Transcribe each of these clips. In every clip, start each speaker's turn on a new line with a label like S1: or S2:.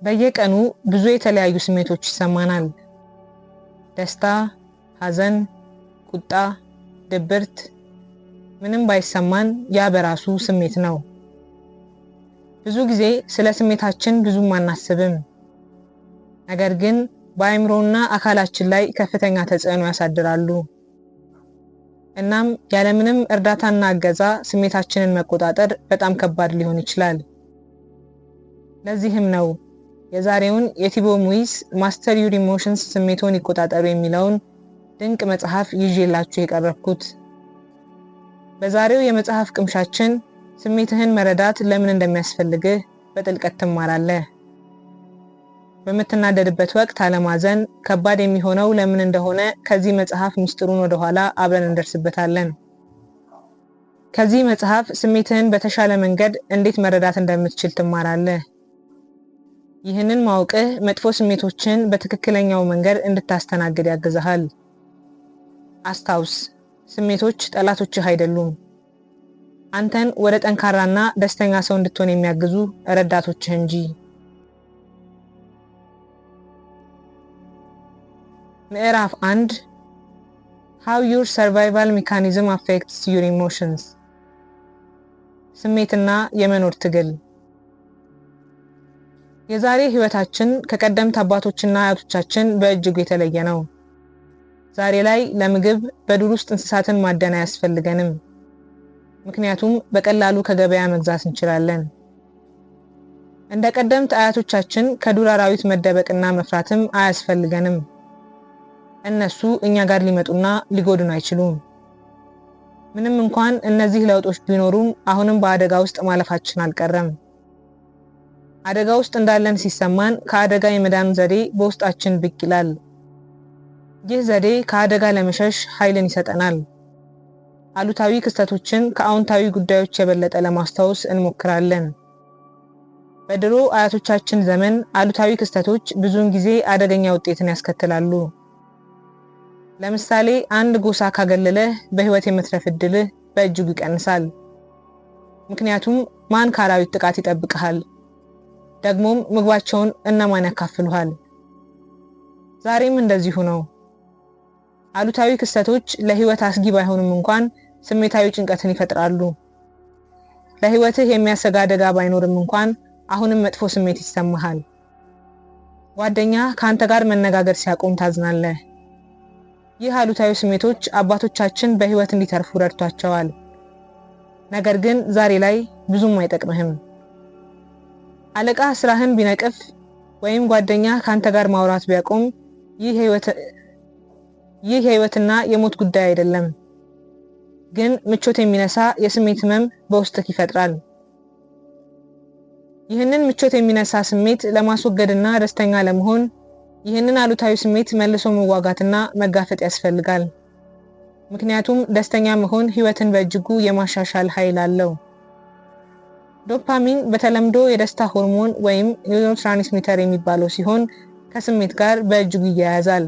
S1: በየቀኑ ብዙ የተለያዩ ስሜቶች ይሰማናል። ደስታ፣ ሐዘን፣ ቁጣ፣ ድብርት። ምንም ባይሰማን ያ በራሱ ስሜት ነው። ብዙ ጊዜ ስለ ስሜታችን ብዙም አናስብም። ነገር ግን በአእምሮና አካላችን ላይ ከፍተኛ ተጽዕኖ ያሳድራሉ። እናም ያለምንም እርዳታና እገዛ ስሜታችንን መቆጣጠር በጣም ከባድ ሊሆን ይችላል። ለዚህም ነው የዛሬውን የቲቦ ሙይስ ማስተር ዩር ኢሞሽንስ ስሜቶን ይቆጣጠሩ የሚለውን ድንቅ መጽሐፍ ይዤላችሁ የቀረብኩት። በዛሬው የመጽሐፍ ቅምሻችን ስሜትህን መረዳት ለምን እንደሚያስፈልግህ በጥልቀት ትማራለህ። በምትናደድበት ወቅት አለማዘን ከባድ የሚሆነው ለምን እንደሆነ ከዚህ መጽሐፍ ሚስጥሩን ወደ ኋላ አብረን እንደርስበታለን። ከዚህ መጽሐፍ ስሜትህን በተሻለ መንገድ እንዴት መረዳት እንደምትችል ትማራለህ። ይህንን ማወቅህ መጥፎ ስሜቶችን በትክክለኛው መንገድ እንድታስተናግድ ያግዝሃል። አስታውስ፣ ስሜቶች ጠላቶችህ አይደሉም። አንተን ወደ ጠንካራና ደስተኛ ሰው እንድትሆን የሚያግዙ ረዳቶችህ እንጂ። ምዕራፍ 1 How your survival mechanism affects your emotions። ስሜትና የመኖር ትግል። የዛሬ ህይወታችን ከቀደምት አባቶችና አያቶቻችን በእጅጉ የተለየ ነው። ዛሬ ላይ ለምግብ በዱር ውስጥ እንስሳትን ማደን አያስፈልገንም። ምክንያቱም በቀላሉ ከገበያ መግዛት እንችላለን። እንደ ቀደምት አያቶቻችን ከዱር አራዊት መደበቅና መፍራትም አያስፈልገንም። እነሱ እኛ ጋር ሊመጡና ሊጎዱን አይችሉም። ምንም እንኳን እነዚህ ለውጦች ቢኖሩም አሁንም በአደጋ ውስጥ ማለፋችን አልቀረም። አደጋ ውስጥ እንዳለን ሲሰማን ከአደጋ የመዳን ዘዴ በውስጣችን ብቅ ይላል። ይህ ዘዴ ከአደጋ ለመሸሽ ኃይልን ይሰጠናል። አሉታዊ ክስተቶችን ከአዎንታዊ ጉዳዮች የበለጠ ለማስታወስ እንሞክራለን። በድሮ አያቶቻችን ዘመን አሉታዊ ክስተቶች ብዙውን ጊዜ አደገኛ ውጤትን ያስከትላሉ። ለምሳሌ አንድ ጎሳ ካገለለህ በህይወት የመትረፍ ዕድልህ በእጅጉ ይቀንሳል። ምክንያቱም ማን ከአራዊት ጥቃት ይጠብቅሃል? ደግሞም ምግባቸውን እነማን ያካፍሉሃል? ዛሬም እንደዚሁ ነው። አሉታዊ ክስተቶች ለህይወት አስጊ ባይሆኑም እንኳን ስሜታዊ ጭንቀትን ይፈጥራሉ። ለህይወትህ የሚያሰጋ አደጋ ባይኖርም እንኳን አሁንም መጥፎ ስሜት ይሰማሃል። ጓደኛ ካንተ ጋር መነጋገር ሲያቆም ታዝናለህ። ይህ አሉታዊ ስሜቶች አባቶቻችን በህይወት እንዲተርፉ ረድቷቸዋል። ነገር ግን ዛሬ ላይ ብዙም አይጠቅምህም። አለቃ ስራህን ቢነቅፍ ወይም ጓደኛ ካንተ ጋር ማውራት ቢያቆም ይህ የህይወትና የሞት ጉዳይ አይደለም። ግን ምቾት የሚነሳ የስሜት ህመም በውስጥህ ይፈጥራል። ይህንን ምቾት የሚነሳ ስሜት ለማስወገድና ደስተኛ ለመሆን ይህንን አሉታዊ ስሜት መልሶ መዋጋትና መጋፈጥ ያስፈልጋል። ምክንያቱም ደስተኛ መሆን ህይወትን በእጅጉ የማሻሻል ኃይል አለው። ዶፓሚን በተለምዶ የደስታ ሆርሞን ወይም ኒውሮትራንስሚተር የሚባለው ሲሆን ከስሜት ጋር በእጅጉ ይያያዛል።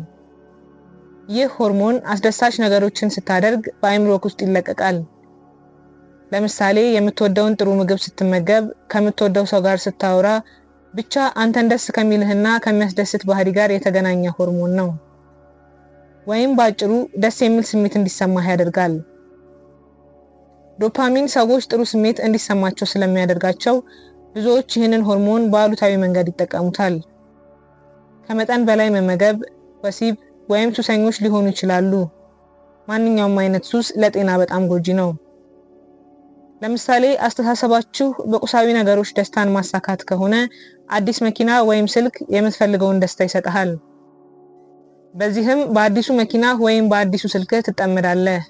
S1: ይህ ሆርሞን አስደሳች ነገሮችን ስታደርግ በአእምሮህ ውስጥ ይለቀቃል። ለምሳሌ የምትወደውን ጥሩ ምግብ ስትመገብ፣ ከምትወደው ሰው ጋር ስታወራ፣ ብቻ አንተን ደስ ከሚልህና ከሚያስደስት ባህሪ ጋር የተገናኘ ሆርሞን ነው። ወይም ባጭሩ ደስ የሚል ስሜት እንዲሰማህ ያደርጋል። ዶፓሚን ሰዎች ጥሩ ስሜት እንዲሰማቸው ስለሚያደርጋቸው ብዙዎች ይህንን ሆርሞን በአሉታዊ መንገድ ይጠቀሙታል። ከመጠን በላይ መመገብ፣ ወሲብ ወይም ሱሰኞች ሊሆኑ ይችላሉ። ማንኛውም አይነት ሱስ ለጤና በጣም ጎጂ ነው። ለምሳሌ አስተሳሰባችሁ በቁሳዊ ነገሮች ደስታን ማሳካት ከሆነ አዲስ መኪና ወይም ስልክ የምትፈልገውን ደስታ ይሰጣል። በዚህም በአዲሱ መኪና ወይም በአዲሱ ስልክ ትጠመዳለህ።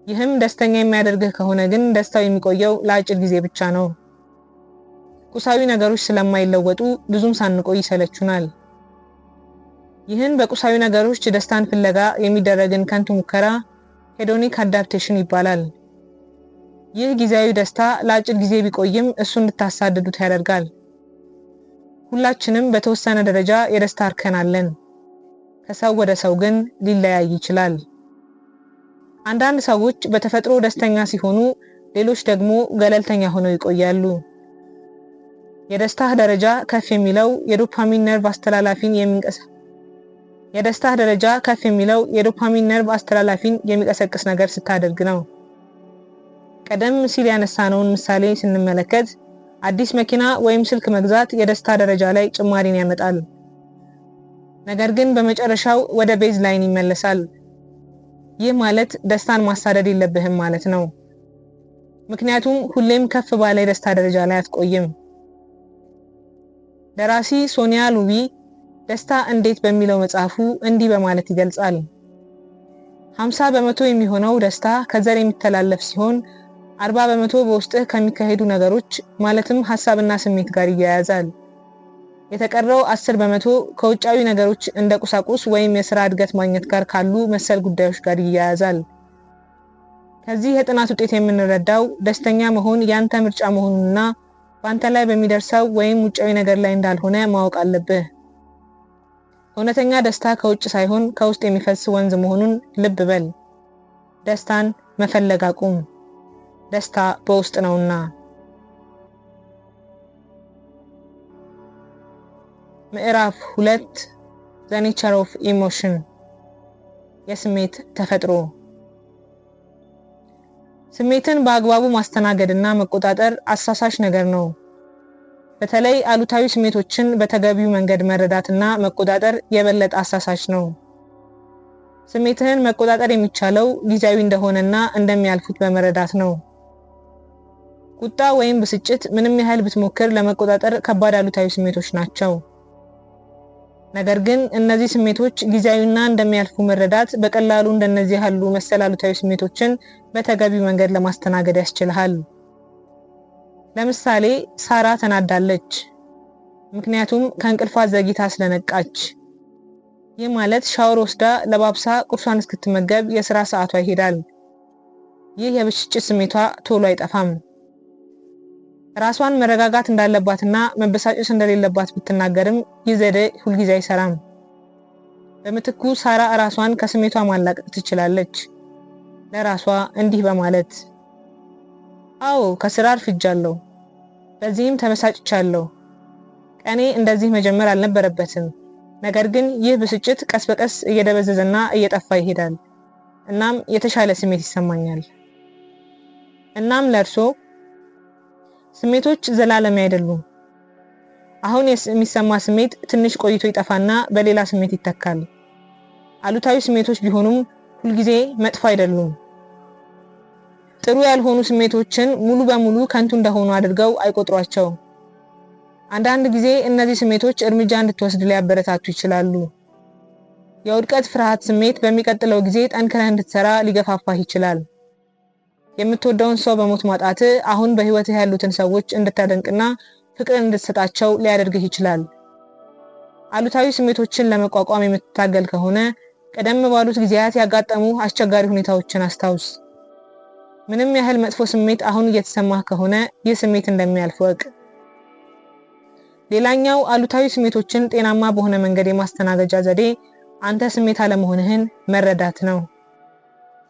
S1: ይህም ደስተኛ የሚያደርግህ ከሆነ ግን ደስታው የሚቆየው ለአጭር ጊዜ ብቻ ነው። ቁሳዊ ነገሮች ስለማይለወጡ ብዙም ሳንቆይ ይሰለቹናል። ይህን በቁሳዊ ነገሮች ደስታን ፍለጋ የሚደረግን ከንቱ ሙከራ ሄዶኒክ አዳፕቴሽን ይባላል። ይህ ጊዜያዊ ደስታ ለአጭር ጊዜ ቢቆይም እሱ እንድታሳድዱት ያደርጋል። ሁላችንም በተወሰነ ደረጃ የደስታ እርከን አለን። ከሰው ወደ ሰው ግን ሊለያይ ይችላል። አንዳንድ ሰዎች በተፈጥሮ ደስተኛ ሲሆኑ፣ ሌሎች ደግሞ ገለልተኛ ሆነው ይቆያሉ። የደስታ ደረጃ ከፍ የሚለው የዶፓሚን ነርቭ አስተላላፊን የሚቀሰቅስ ነገር ስታደርግ ነው። ቀደም ሲል ያነሳነውን ምሳሌ ስንመለከት አዲስ መኪና ወይም ስልክ መግዛት የደስታ ደረጃ ላይ ጭማሪን ያመጣል። ነገር ግን በመጨረሻው ወደ ቤዝ ላይን ይመለሳል። ይህ ማለት ደስታን ማሳደድ የለብህም ማለት ነው። ምክንያቱም ሁሌም ከፍ ባለ የደስታ ደረጃ ላይ አትቆይም። ደራሲ ሶኒያ ሉቢ ደስታ እንዴት በሚለው መጽሐፉ እንዲህ በማለት ይገልጻል። 50% የሚሆነው ደስታ ከዘር የሚተላለፍ ሲሆን 40% በውስጥህ ከሚካሄዱ ነገሮች ማለትም ሐሳብና ስሜት ጋር ይያያዛል። የተቀረው 10% ከውጫዊ ነገሮች እንደ ቁሳቁስ ወይም የሥራ እድገት ማግኘት ጋር ካሉ መሰል ጉዳዮች ጋር ይያያዛል። ከዚህ የጥናት ውጤት የምንረዳው ደስተኛ መሆን ያንተ ምርጫ መሆኑንና በአንተ ላይ በሚደርሰው ወይም ውጫዊ ነገር ላይ እንዳልሆነ ማወቅ አለብህ። እውነተኛ ደስታ ከውጭ ሳይሆን ከውስጥ የሚፈስ ወንዝ መሆኑን ልብ በል። ደስታን መፈለግ አቁም። ደስታ በውስጥ ነውና። ምዕራፍ 2 The Nature of Emotion የስሜት ተፈጥሮ። ስሜትን በአግባቡ ማስተናገድና መቆጣጠር አሳሳች ነገር ነው። በተለይ አሉታዊ ስሜቶችን በተገቢው መንገድ መረዳትና መቆጣጠር የበለጠ አሳሳች ነው። ስሜትህን መቆጣጠር የሚቻለው ጊዜያዊ እንደሆነና እንደሚያልፉት በመረዳት ነው። ቁጣ ወይም ብስጭት ምንም ያህል ብትሞክር ለመቆጣጠር ከባድ አሉታዊ ስሜቶች ናቸው። ነገር ግን እነዚህ ስሜቶች ጊዜያዊና እንደሚያልፉ መረዳት በቀላሉ እንደነዚህ ያሉ መሰል አሉታዊ ስሜቶችን በተገቢው መንገድ ለማስተናገድ ያስችልሃል። ለምሳሌ ሳራ ተናዳለች፣ ምክንያቱም ከእንቅልፏ ዘግይታ ስለነቃች። ይህ ማለት ሻወር ወስዳ ለባብሳ ቁርሷን እስክትመገብ የሥራ ሰዓቷ ይሄዳል። ይህ የብስጭት ስሜቷ ቶሎ አይጠፋም። ራሷን መረጋጋት እንዳለባትና መበሳጨት እንደሌለባት ብትናገርም ይህ ዘዴ ሁልጊዜ አይሰራም። በምትኩ ሳራ ራሷን ከስሜቷ ማላቀቅ ትችላለች። ለራሷ እንዲህ በማለት አዎ ከስራ አርፍጃለሁ፣ በዚህም ተበሳጭቻለሁ። ቀኔ እንደዚህ መጀመር አልነበረበትም። ነገር ግን ይህ ብስጭት ቀስ በቀስ እየደበዘዘና እየጠፋ ይሄዳል። እናም የተሻለ ስሜት ይሰማኛል። እናም ለርሶ ስሜቶች ዘላለማዊ አይደሉም። አሁን የሚሰማ ስሜት ትንሽ ቆይቶ ይጠፋና በሌላ ስሜት ይተካል። አሉታዊ ስሜቶች ቢሆኑም ሁልጊዜ መጥፎ አይደሉም። ጥሩ ያልሆኑ ስሜቶችን ሙሉ በሙሉ ከንቱ እንደሆኑ አድርገው አይቆጥሯቸው። አንዳንድ ጊዜ እነዚህ ስሜቶች እርምጃ እንድትወስድ ሊያበረታቱ ይችላሉ። የውድቀት ፍርሃት ስሜት በሚቀጥለው ጊዜ ጠንክረህ እንድትሰራ ሊገፋፋህ ይችላል። የምትወደውን ሰው በሞት ማጣት አሁን በህይወትህ ያሉትን ሰዎች እንድታደንቅና ፍቅርን እንድትሰጣቸው ሊያደርግህ ይችላል። አሉታዊ ስሜቶችን ለመቋቋም የምትታገል ከሆነ ቀደም ባሉት ጊዜያት ያጋጠሙ አስቸጋሪ ሁኔታዎችን አስታውስ። ምንም ያህል መጥፎ ስሜት አሁን እየተሰማህ ከሆነ ይህ ስሜት እንደሚያልፍ ወቅ። ሌላኛው አሉታዊ ስሜቶችን ጤናማ በሆነ መንገድ የማስተናገጃ ዘዴ አንተ ስሜት አለመሆንህን መረዳት ነው።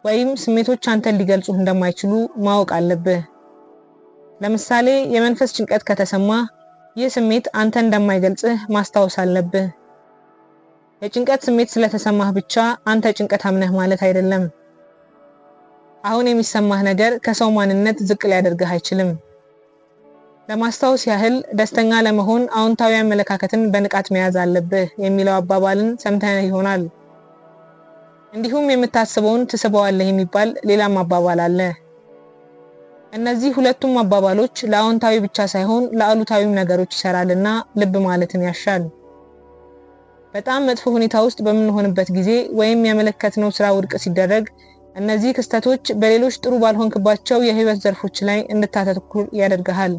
S1: ወይም ስሜቶች አንተን ሊገልጹህ እንደማይችሉ ማወቅ አለብህ። ለምሳሌ የመንፈስ ጭንቀት ከተሰማህ ይህ ስሜት አንተ እንደማይገልጽህ ማስታወስ አለብህ። የጭንቀት ስሜት ስለተሰማህ ብቻ አንተ ጭንቀታም ነህ ማለት አይደለም። አሁን የሚሰማህ ነገር ከሰው ማንነት ዝቅ ሊያደርግህ አይችልም። ለማስታወስ ያህል ደስተኛ ለመሆን አዎንታዊ አመለካከትን በንቃት መያዝ አለብህ የሚለው አባባልን ሰምተህ ይሆናል። እንዲሁም የምታስበውን ትስበዋለህ የሚባል ሌላም አባባል አለ። እነዚህ ሁለቱም አባባሎች ለአዎንታዊ ብቻ ሳይሆን ለአሉታዊም ነገሮች ይሰራልና ልብ ማለትን ያሻል። በጣም መጥፎ ሁኔታ ውስጥ በምንሆንበት ጊዜ ወይም ያመለከትነው ስራ ውድቅ ሲደረግ እነዚህ ክስተቶች በሌሎች ጥሩ ባልሆንክባቸው የህይወት ዘርፎች ላይ እንድታተኩር ያደርግሃል።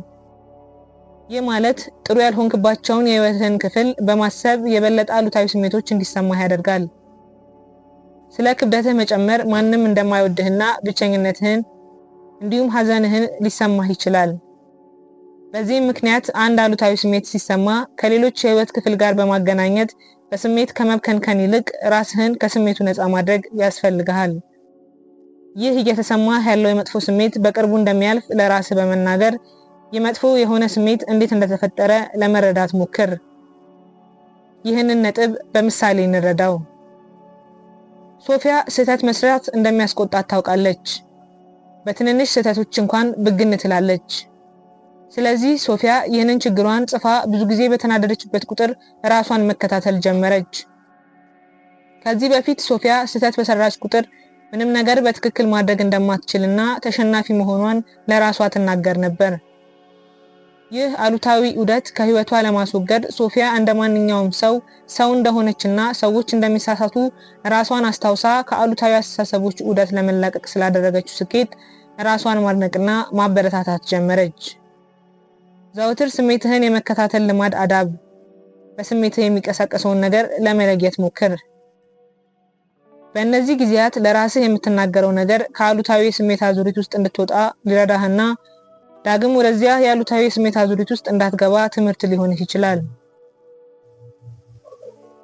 S1: ይህ ማለት ጥሩ ያልሆንክባቸውን የህይወትህን ክፍል በማሰብ የበለጠ አሉታዊ ስሜቶች እንዲሰማህ ያደርጋል። ስለ ክብደትህ መጨመር ማንም እንደማይወድህና ብቸኝነትህን እንዲሁም ሐዘንህን ሊሰማህ ይችላል። በዚህም ምክንያት አንድ አሉታዊ ስሜት ሲሰማ ከሌሎች የህይወት ክፍል ጋር በማገናኘት በስሜት ከመብከንከን ይልቅ ራስህን ከስሜቱ ነፃ ማድረግ ያስፈልግሃል። ይህ እየተሰማህ ያለው የመጥፎ ስሜት በቅርቡ እንደሚያልፍ ለራስህ በመናገር የመጥፎ የሆነ ስሜት እንዴት እንደተፈጠረ ለመረዳት ሞክር። ይህንን ነጥብ በምሳሌ እንረዳው። ሶፊያ ስህተት መስራት እንደሚያስቆጣት ታውቃለች። በትንንሽ ስህተቶች እንኳን ብግን ትላለች። ስለዚህ ሶፊያ ይህንን ችግሯን ጽፋ ብዙ ጊዜ በተናደደችበት ቁጥር ራሷን መከታተል ጀመረች። ከዚህ በፊት ሶፊያ ስህተት በሰራች ቁጥር ምንም ነገር በትክክል ማድረግ እንደማትችልና ተሸናፊ መሆኗን ለራሷ ትናገር ነበር። ይህ አሉታዊ ዑደት ከህይወቷ ለማስወገድ ሶፊያ እንደማንኛውም ሰው እንደሆነችና ሰዎች እንደሚሳሳቱ ራሷን አስታውሳ ከአሉታዊ አስተሳሰቦች ዑደት ለመላቀቅ ስላደረገችው ስኬት ራሷን ማድነቅና ማበረታታት ጀመረች። ዘውትር ስሜትህን የመከታተል ልማድ አዳብ። በስሜትህ የሚቀሰቀሰውን ነገር ለመለየት ሞክር። በእነዚህ ጊዜያት ለራስህ የምትናገረው ነገር ከአሉታዊ ስሜት አዙሪት ውስጥ እንድትወጣ ሊረዳህና ዳግም ወደዚያ የአሉታዊ ስሜት አዙሪት ውስጥ እንዳትገባ ትምህርት ሊሆንህ ይችላል።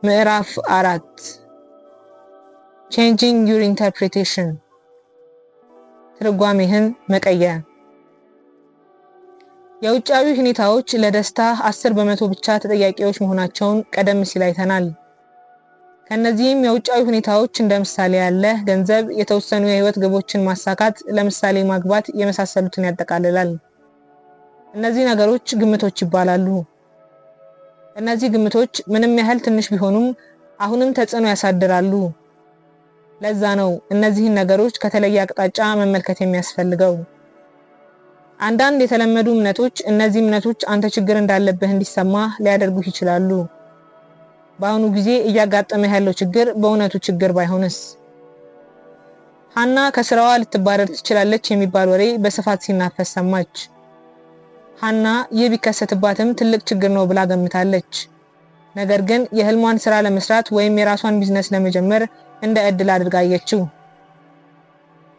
S1: ምዕራፍ 4 Changing your interpretation ትርጓሜህን መቀየር። የውጫዊ ሁኔታዎች ለደስታ 10% ብቻ ተጠያቂዎች መሆናቸውን ቀደም ሲል አይተናል። ከነዚህም የውጫዊ ሁኔታዎች እንደ ምሳሌ ያለ ገንዘብ፣ የተወሰኑ የህይወት ግቦችን ማሳካት፣ ለምሳሌ ማግባት የመሳሰሉትን ያጠቃልላል። እነዚህ ነገሮች ግምቶች ይባላሉ። እነዚህ ግምቶች ምንም ያህል ትንሽ ቢሆኑም አሁንም ተጽዕኖ ያሳድራሉ። ለዛ ነው እነዚህን ነገሮች ከተለየ አቅጣጫ መመልከት የሚያስፈልገው። አንዳንድ የተለመዱ እምነቶች እነዚህ እምነቶች አንተ ችግር እንዳለብህ እንዲሰማህ ሊያደርጉህ ይችላሉ። በአሁኑ ጊዜ እያጋጠመህ ያለው ችግር በእውነቱ ችግር ባይሆንስ? ሐና ከስራዋ ልትባረር ትችላለች የሚባል ወሬ በስፋት ሲናፈስ ሰማች። ሐና ይህ ቢከሰትባትም ትልቅ ችግር ነው ብላ ገምታለች። ነገር ግን የህልሟን ስራ ለመስራት ወይም የራሷን ቢዝነስ ለመጀመር እንደ እድል አድርጋ አየችው።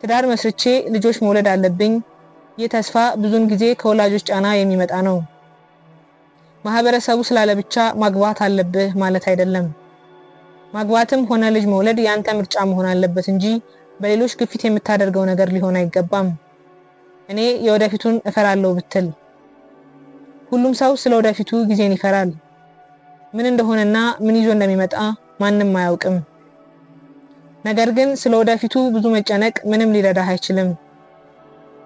S1: ትዳር መስርቼ ልጆች መውለድ አለብኝ። ይህ ተስፋ ብዙውን ጊዜ ከወላጆች ጫና የሚመጣ ነው። ማህበረሰቡ ስላለ ብቻ ማግባት አለብህ ማለት አይደለም። ማግባትም ሆነ ልጅ መውለድ ያንተ ምርጫ መሆን አለበት እንጂ በሌሎች ግፊት የምታደርገው ነገር ሊሆን አይገባም። እኔ የወደፊቱን እፈራለሁ ብትል፣ ሁሉም ሰው ስለወደፊቱ ጊዜን ይፈራል። ምን እንደሆነና ምን ይዞ እንደሚመጣ ማንም አያውቅም። ነገር ግን ስለወደፊቱ ብዙ መጨነቅ ምንም ሊረዳህ አይችልም።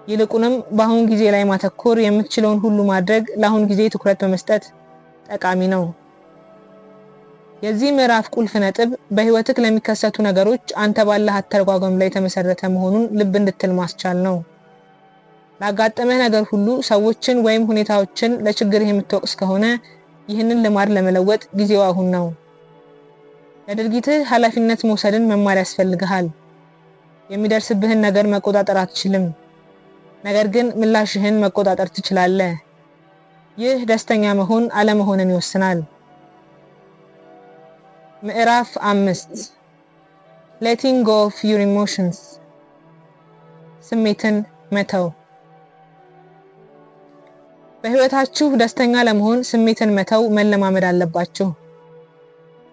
S1: ይልቁንም በአሁን ጊዜ ላይ ማተኮር፣ የምትችለውን ሁሉ ማድረግ፣ ለአሁን ጊዜ ትኩረት በመስጠት ጠቃሚ ነው። የዚህ ምዕራፍ ቁልፍ ነጥብ በህይወትህ ለሚከሰቱ ነገሮች አንተ ባለህ አተረጓጎም ላይ የተመሰረተ መሆኑን ልብ እንድትል ማስቻል ነው። ላጋጠመህ ነገር ሁሉ ሰዎችን ወይም ሁኔታዎችን ለችግርህ የምትወቅስ ከሆነ ይህንን ልማድ ለመለወጥ ጊዜው አሁን ነው። ለድርጊትህ ኃላፊነት መውሰድን መማር ያስፈልግሃል። የሚደርስብህን ነገር መቆጣጠር አትችልም። ነገር ግን ምላሽህን መቆጣጠር ትችላለህ። ይህ ደስተኛ መሆን አለመሆንን ይወስናል። ምዕራፍ 5 Letting go of your emotions ስሜትን መተው። በህይወታችሁ ደስተኛ ለመሆን ስሜትን መተው መለማመድ አለባችሁ።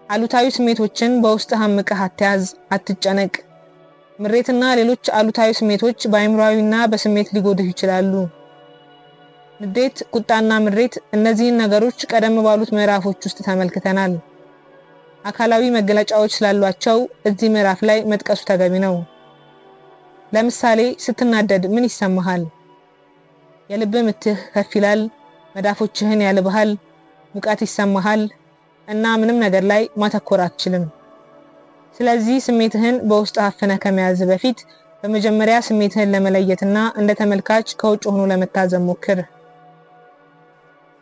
S1: አሉታዊ ስሜቶችን በውስጥህ አምቀህ አትያዝ፣ አትጨነቅ። ምሬትና ሌሎች አሉታዊ ስሜቶች በአእምሮአዊና በስሜት ሊጎዱህ ይችላሉ። ንዴት፣ ቁጣና ምሬት፣ እነዚህን ነገሮች ቀደም ባሉት ምዕራፎች ውስጥ ተመልክተናል። አካላዊ መገለጫዎች ስላሏቸው እዚህ ምዕራፍ ላይ መጥቀሱ ተገቢ ነው። ለምሳሌ ስትናደድ ምን ይሰማሃል? የልብ ምትህ ከፍ ይላል፣ መዳፎችህን ያልብሃል፣ ሙቀት ይሰማሃል እና ምንም ነገር ላይ ማተኮር አትችልም። ስለዚህ ስሜትህን በውስጥ አፍነህ ከመያዝ በፊት በመጀመሪያ ስሜትህን ለመለየትና እንደ ተመልካች ከውጭ ሆኖ ለመታዘብ ሞክር።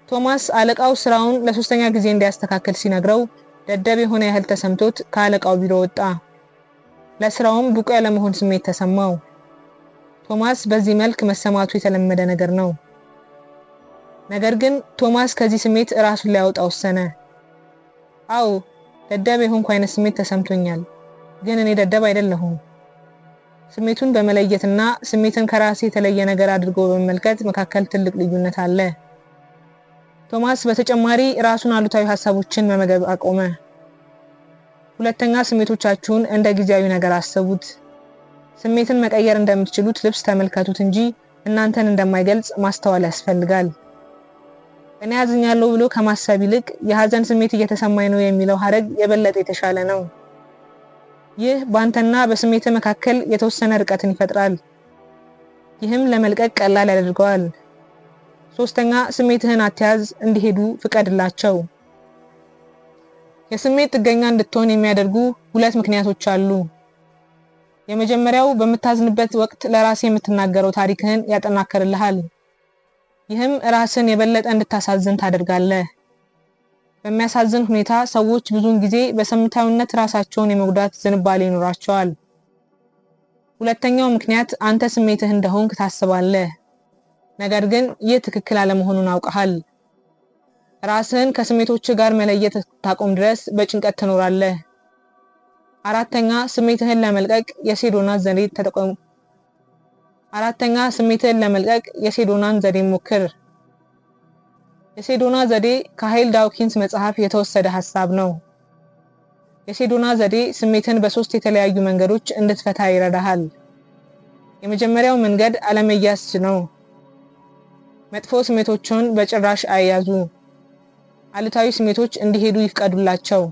S1: ቶማስ አለቃው ስራውን ለሶስተኛ ጊዜ እንዲያስተካክል ሲነግረው ደደብ የሆነ ያህል ተሰምቶት ከአለቃው ቢሮ ወጣ። ለስራውም ብቁ ያለመሆን ስሜት ተሰማው። ቶማስ በዚህ መልክ መሰማቱ የተለመደ ነገር ነው። ነገር ግን ቶማስ ከዚህ ስሜት ራሱን ሊያወጣ ወሰነ። አው ደደብ የሆንኩ አይነት ስሜት ተሰምቶኛል፣ ግን እኔ ደደብ አይደለሁም። ስሜቱን በመለየትና ስሜትን ከራስ የተለየ ነገር አድርጎ በመመልከት መካከል ትልቅ ልዩነት አለ። ቶማስ በተጨማሪ ራሱን አሉታዊ ሐሳቦችን መመገብ አቆመ። ሁለተኛ ስሜቶቻችሁን እንደ ጊዜያዊ ነገር አስቡት። ስሜትን መቀየር እንደምትችሉት ልብስ ተመልከቱት እንጂ እናንተን እንደማይገልጽ ማስተዋል ያስፈልጋል። እኔ አዝኛለሁ ብሎ ከማሰብ ይልቅ የሐዘን ስሜት እየተሰማኝ ነው የሚለው ሐረግ የበለጠ የተሻለ ነው። ይህ ባንተና በስሜት መካከል የተወሰነ ርቀትን ይፈጥራል። ይህም ለመልቀቅ ቀላል ያደርገዋል። ሶስተኛ፣ ስሜትህን አትያዝ፣ እንዲሄዱ ፍቀድላቸው። የስሜት ጥገኛ እንድትሆን የሚያደርጉ ሁለት ምክንያቶች አሉ። የመጀመሪያው በምታዝንበት ወቅት ለራስህ የምትናገረው ታሪክህን ያጠናክርልሃል። ይህም ራስን የበለጠ እንድታሳዝን ታደርጋለህ። በሚያሳዝን ሁኔታ ሰዎች ብዙውን ጊዜ በስሜታዊነት ራሳቸውን የመጉዳት ዝንባሌ ይኖራቸዋል። ሁለተኛው ምክንያት አንተ ስሜትህ እንደሆንክ ታስባለህ። ነገር ግን ይህ ትክክል አለመሆኑን አውቀሃል። ራስህን ከስሜቶች ጋር መለየት ታቆም ድረስ በጭንቀት ትኖራለህ። አራተኛ፣ ስሜትህን ለመልቀቅ የሴዶናን ዘዴ ሞክር። የሴዶና ዘዴ ከሃይል ዳውኪንስ መጽሐፍ የተወሰደ ሐሳብ ነው። የሴዶና ዘዴ ስሜትን በሶስት የተለያዩ መንገዶች እንድትፈታ ይረዳሃል። የመጀመሪያው መንገድ አለመያዝ ነው። መጥፎ ስሜቶችን በጭራሽ አይያዙ። አሉታዊ ስሜቶች እንዲሄዱ ይፍቀዱላቸው።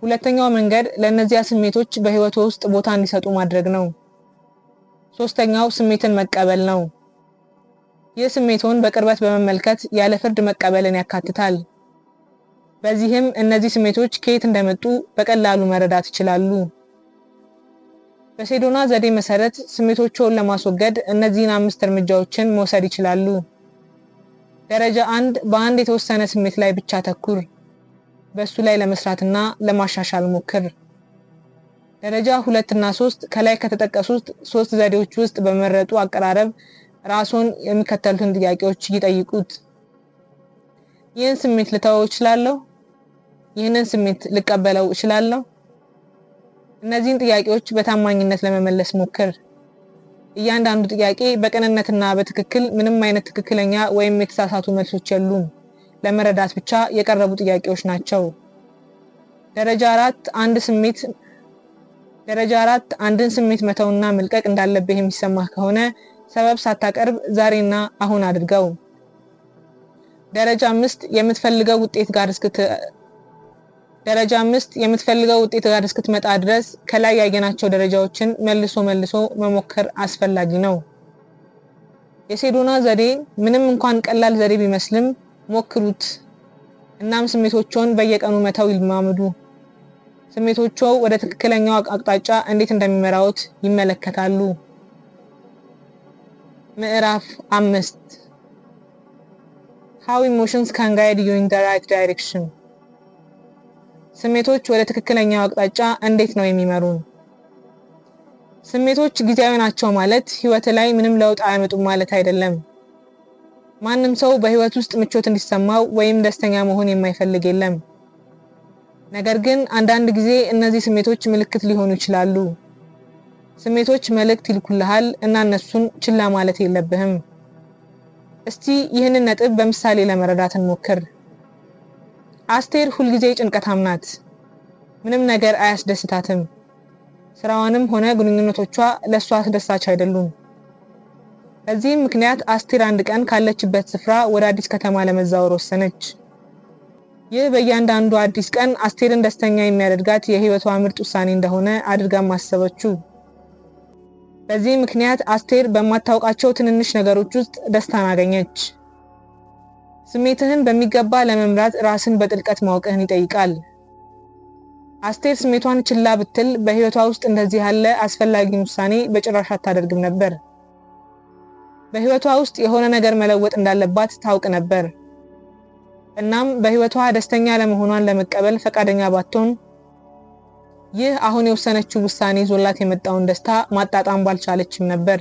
S1: ሁለተኛው መንገድ ለእነዚያ ስሜቶች በህይወቱ ውስጥ ቦታ እንዲሰጡ ማድረግ ነው። ሶስተኛው ስሜትን መቀበል ነው። ይህ ስሜቱን በቅርበት በመመልከት ያለ ፍርድ መቀበልን ያካትታል። በዚህም እነዚህ ስሜቶች ከየት እንደመጡ በቀላሉ መረዳት ይችላሉ። በሴዶና ዘዴ መሰረት ስሜቶችን ለማስወገድ እነዚህን 5 እርምጃዎችን መውሰድ ይችላሉ። ደረጃ 1፣ በአንድ የተወሰነ ስሜት ላይ ብቻ አተኩር። በሱ ላይ ለመስራትና ለማሻሻል ሞክር። ደረጃ 2 እና 3 ከላይ ከተጠቀሱት 3 ዘዴዎች ውስጥ በመረጡ አቀራረብ ራስዎን የሚከተሉትን ጥያቄዎች ይጠይቁት። ይህን ስሜት ልተወው እችላለሁ? ይህንን ስሜት ልቀበለው እችላለሁ? እነዚህን ጥያቄዎች በታማኝነት ለመመለስ ሞክር። እያንዳንዱ ጥያቄ በቅንነትና በትክክል ምንም አይነት ትክክለኛ ወይም የተሳሳቱ መልሶች የሉም። ለመረዳት ብቻ የቀረቡ ጥያቄዎች ናቸው። ደረጃ 4 አንድን ስሜት መተውና መልቀቅ እንዳለብህ የሚሰማህ ከሆነ ሰበብ ሳታቀርብ ዛሬና አሁን አድርገው። ደረጃ 5 የምትፈልገው ውጤት ጋር እስክትመጣ ድረስ ከላይ ያየናቸው ደረጃዎችን መልሶ መሞከር አስፈላጊ ነው። የሴዶና ዘዴ ምንም እንኳን ቀላል ዘዴ ቢመስልም ሞክሩት። እናም ስሜቶችን በየቀኑ መተው ይልማመዱ። ስሜቶቹ ወደ ትክክለኛው አቅጣጫ እንዴት እንደሚመራዎት ይመለከታሉ። ምዕራፍ 5 How emotions can guide you in the right direction። ስሜቶች ወደ ትክክለኛው አቅጣጫ እንዴት ነው የሚመሩን? ስሜቶች ጊዜያዊ ናቸው ማለት ህይወት ላይ ምንም ለውጥ አያመጡም ማለት አይደለም። ማንም ሰው በህይወት ውስጥ ምቾት እንዲሰማው ወይም ደስተኛ መሆን የማይፈልግ የለም። ነገር ግን አንዳንድ ጊዜ እነዚህ ስሜቶች ምልክት ሊሆኑ ይችላሉ። ስሜቶች መልእክት ይልኩልሃል እና እነሱን ችላ ማለት የለብህም። እስቲ ይህንን ነጥብ በምሳሌ ለመረዳት እንሞክር። አስቴር ሁልጊዜ ጭንቀታም ናት። ምንም ነገር አያስደስታትም። ስራዋንም ሆነ ግንኙነቶቿ ለሷ አስደሳች አይደሉም። በዚህም ምክንያት አስቴር አንድ ቀን ካለችበት ስፍራ ወደ አዲስ ከተማ ለመዛወር ወሰነች። ይህ በእያንዳንዱ አዲስ ቀን አስቴርን ደስተኛ የሚያደርጋት የህይወቷ ምርጥ ውሳኔ እንደሆነ አድርጋ ማሰበችው። በዚህ ምክንያት አስቴር በማታውቃቸው ትንንሽ ነገሮች ውስጥ ደስታን አገኘች። ስሜትህን በሚገባ ለመምራት ራስን በጥልቀት ማወቅህን ይጠይቃል። አስቴር ስሜቷን ችላ ብትል በህይወቷ ውስጥ እንደዚህ ያለ አስፈላጊ ውሳኔ በጭራሽ አታደርግም ነበር። በህይወቷ ውስጥ የሆነ ነገር መለወጥ እንዳለባት ታውቅ ነበር። እናም በህይወቷ ደስተኛ ለመሆኗን ለመቀበል ፈቃደኛ ባትሆን ይህ አሁን የወሰነችው ውሳኔ ዞላት የመጣውን ደስታ ማጣጣም ባልቻለችም ነበር።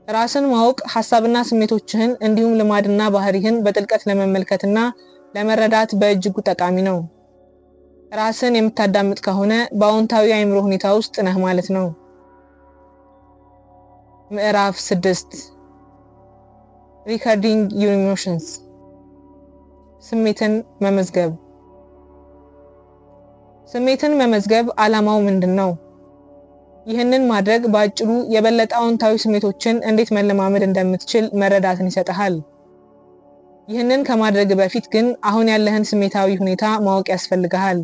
S1: ራስን ማወቅ ሐሳብና ስሜቶችህን እንዲሁም ልማድና ባህሪህን በጥልቀት ለመመልከትና ለመረዳት በእጅጉ ጠቃሚ ነው። ራስን የምታዳምጥ ከሆነ በአዎንታዊ አእምሮ ሁኔታ ውስጥ ነህ ማለት ነው። ምዕራፍ 6 Recording your emotions። ስሜትን መመዝገብ። ስሜትን መመዝገብ ዓላማው ምንድነው? ይህንን ማድረግ በአጭሩ የበለጠ አዎንታዊ ስሜቶችን እንዴት መለማመድ እንደምትችል መረዳትን ይሰጥሃል። ይህንን ከማድረግ በፊት ግን አሁን ያለህን ስሜታዊ ሁኔታ ማወቅ ያስፈልግሃል።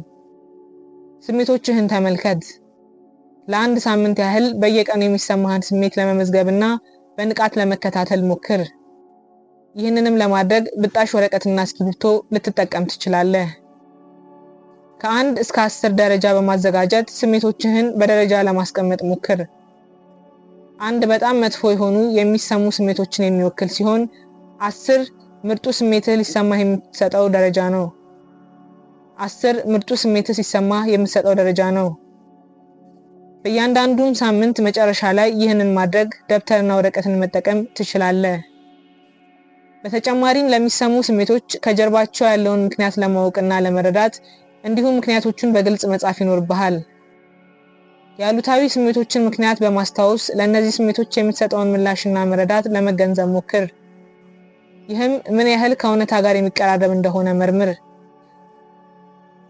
S1: ስሜቶችህን ተመልከት። ለአንድ ሳምንት ያህል በየቀኑ የሚሰማህን ስሜት ለመመዝገብና በንቃት ለመከታተል ሞክር። ይህንንም ለማድረግ ብጣሽ ወረቀትና እስክሪብቶ ልትጠቀም ትችላለህ። ከ1 እስከ 10 ደረጃ በማዘጋጀት ስሜቶችህን በደረጃ ለማስቀመጥ ሞክር። 1 በጣም መጥፎ የሆኑ የሚሰሙ ስሜቶችን የሚወክል ሲሆን 10 ምርጡ ስሜትህ ሊሰማህ የምትሰጠው ደረጃ ነው። 10 ምርጡ ስሜትህ ሲሰማህ የምትሰጠው ደረጃ ነው። በእያንዳንዱ ሳምንት መጨረሻ ላይ ይህንን ማድረግ ደብተርና ወረቀትን መጠቀም ትችላለህ። በተጨማሪም ለሚሰሙ ስሜቶች ከጀርባቸው ያለውን ምክንያት ለማወቅና ለመረዳት እንዲሁም ምክንያቶቹን በግልጽ መጻፍ ይኖርብሃል። የአሉታዊ ስሜቶችን ምክንያት በማስታወስ ለእነዚህ ስሜቶች የምትሰጠውን ምላሽና መረዳት ለመገንዘብ ሞክር። ይህም ምን ያህል ከእውነታ ጋር የሚቀራረብ እንደሆነ መርምር።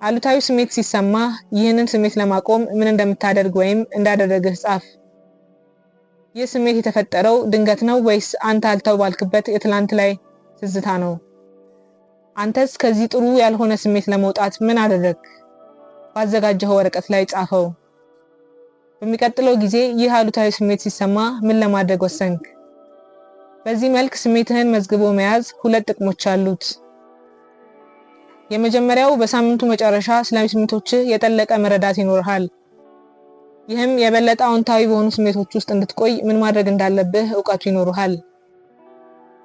S1: አሉታዊ ስሜት ሲሰማ ይህንን ስሜት ለማቆም ምን እንደምታደርግ ወይም እንዳደረግህ ጻፍ። ይህ ስሜት የተፈጠረው ድንገት ነው ወይስ አንተ አልተው ባልክበት የትላንት ላይ ትዝታ ነው? አንተስ ከዚህ ጥሩ ያልሆነ ስሜት ለመውጣት ምን አደረግ? ባዘጋጀኸው ወረቀት ላይ ጻፈው። በሚቀጥለው ጊዜ ይህ አሉታዊ ስሜት ሲሰማ ምን ለማድረግ ወሰንክ? በዚህ መልክ ስሜትህን መዝግቦ መያዝ 2 ጥቅሞች አሉት። የመጀመሪያው በሳምንቱ መጨረሻ ስለ ስሜቶችህ የጠለቀ መረዳት ይኖርሃል። ይህም የበለጠ አዎንታዊ በሆኑ ስሜቶች ውስጥ እንድትቆይ ምን ማድረግ እንዳለብህ ዕውቀቱ ይኖርሃል።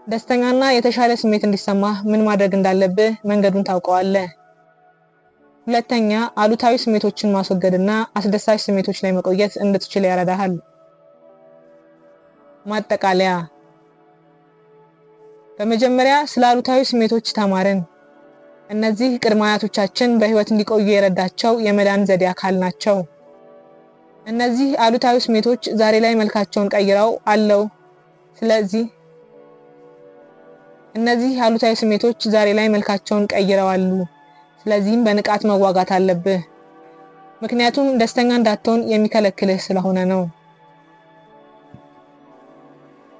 S1: ደስተኛና የተሻለ ስሜት እንዲሰማህ ምን ማድረግ እንዳለብህ መንገዱን ታውቀዋለህ። ሁለተኛ፣ አሉታዊ ስሜቶችን ማስወገድና አስደሳች ስሜቶች ላይ መቆየት እንድትችል ያረዳሃል። ማጠቃለያ፣ በመጀመሪያ ስለ አሉታዊ ስሜቶች ተማርን። እነዚህ ቅድመ አያቶቻችን በህይወት እንዲቆዩ የረዳቸው የመዳን ዘዴ አካል ናቸው። እነዚህ አሉታዊ ስሜቶች ዛሬ ላይ መልካቸውን ቀይረው አለው። ስለዚህ እነዚህ አሉታዊ ስሜቶች ዛሬ ላይ መልካቸውን ቀይረዋል። ስለዚህም በንቃት መዋጋት አለብህ። ምክንያቱም ደስተኛ እንዳትሆን የሚከለክልህ ስለሆነ ነው።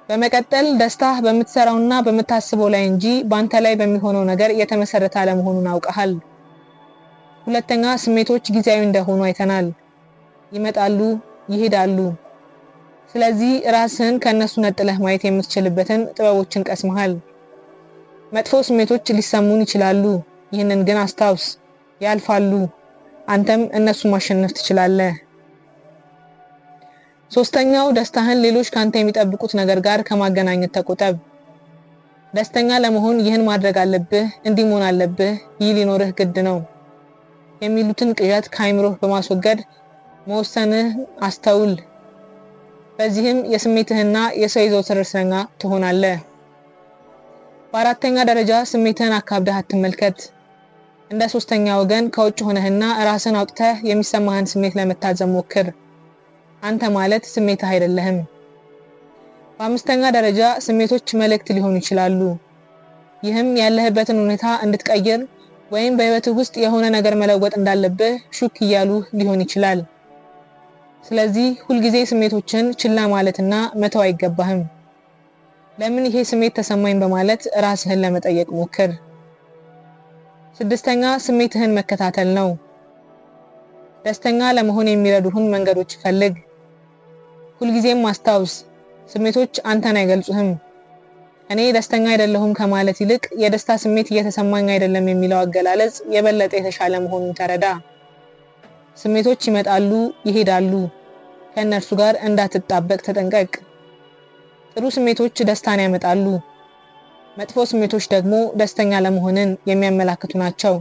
S1: በመቀጠል ደስታህ በምትሰራውና በምታስበው ላይ እንጂ ባንተ ላይ በሚሆነው ነገር የተመሰረተ አለመሆኑን አውቀሃል። ሁለተኛ፣ ስሜቶች ጊዜያዊ እንደሆኑ አይተናል። ይመጣሉ፣ ይሄዳሉ። ስለዚህ ራስህን ከነሱ ነጥለህ ማየት የምትችልበትን ጥበቦችን ቀስመሃል። መጥፎ ስሜቶች ሊሰሙን ይችላሉ። ይህንን ግን አስታውስ፣ ያልፋሉ። አንተም እነሱን ማሸነፍ ትችላለህ። ሶስተኛው፣ ደስታህን ሌሎች ካንተ የሚጠብቁት ነገር ጋር ከማገናኘት ተቆጠብ። ደስተኛ ለመሆን ይህን ማድረግ አለብህ፣ እንዲህ መሆን አለብህ፣ ይህ ሊኖርህ ግድ ነው የሚሉትን ቅዠት ከአይምሮህ በማስወገድ መወሰንህ አስተውል። በዚህም የስሜትህና የሰው የዘወትር እስረኛ ትሆናለህ። በአራተኛ ደረጃ ስሜትህን አካብደህ አትመልከት። እንደ ሶስተኛ ወገን ከውጭ ሆነህና ራስን አውጥተህ የሚሰማህን ስሜት ለመታዘብ ሞክር። አንተ ማለት ስሜትህ አይደለህም። በአምስተኛ ደረጃ ስሜቶች መልእክት ሊሆኑ ይችላሉ። ይህም ያለህበትን ሁኔታ እንድትቀይር ወይም በህይወትህ ውስጥ የሆነ ነገር መለወጥ እንዳለብህ ሹክ እያሉ ሊሆን ይችላል። ስለዚህ ሁልጊዜ ስሜቶችን ችላ ማለትና መተው አይገባህም። ለምን ይሄ ስሜት ተሰማኝ በማለት ራስህን ለመጠየቅ ሞክር። ስድስተኛ፣ ስሜትህን መከታተል ነው። ደስተኛ ለመሆን የሚረዱህን መንገዶች ፈልግ። ሁልጊዜም አስታውስ፣ ስሜቶች አንተን አይገልጹህም። እኔ ደስተኛ አይደለሁም ከማለት ይልቅ የደስታ ስሜት እየተሰማኝ አይደለም የሚለው አገላለጽ የበለጠ የተሻለ መሆኑን ተረዳ። ስሜቶች ይመጣሉ፣ ይሄዳሉ። ከእነርሱ ጋር እንዳትጣበቅ ተጠንቀቅ። ጥሩ ስሜቶች ደስታን ያመጣሉ። መጥፎ ስሜቶች ደግሞ ደስተኛ ለመሆንን የሚያመላክቱ ናቸው።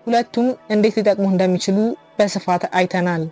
S1: ሁለቱም እንዴት ሊጠቅሙ እንደሚችሉ በስፋት አይተናል።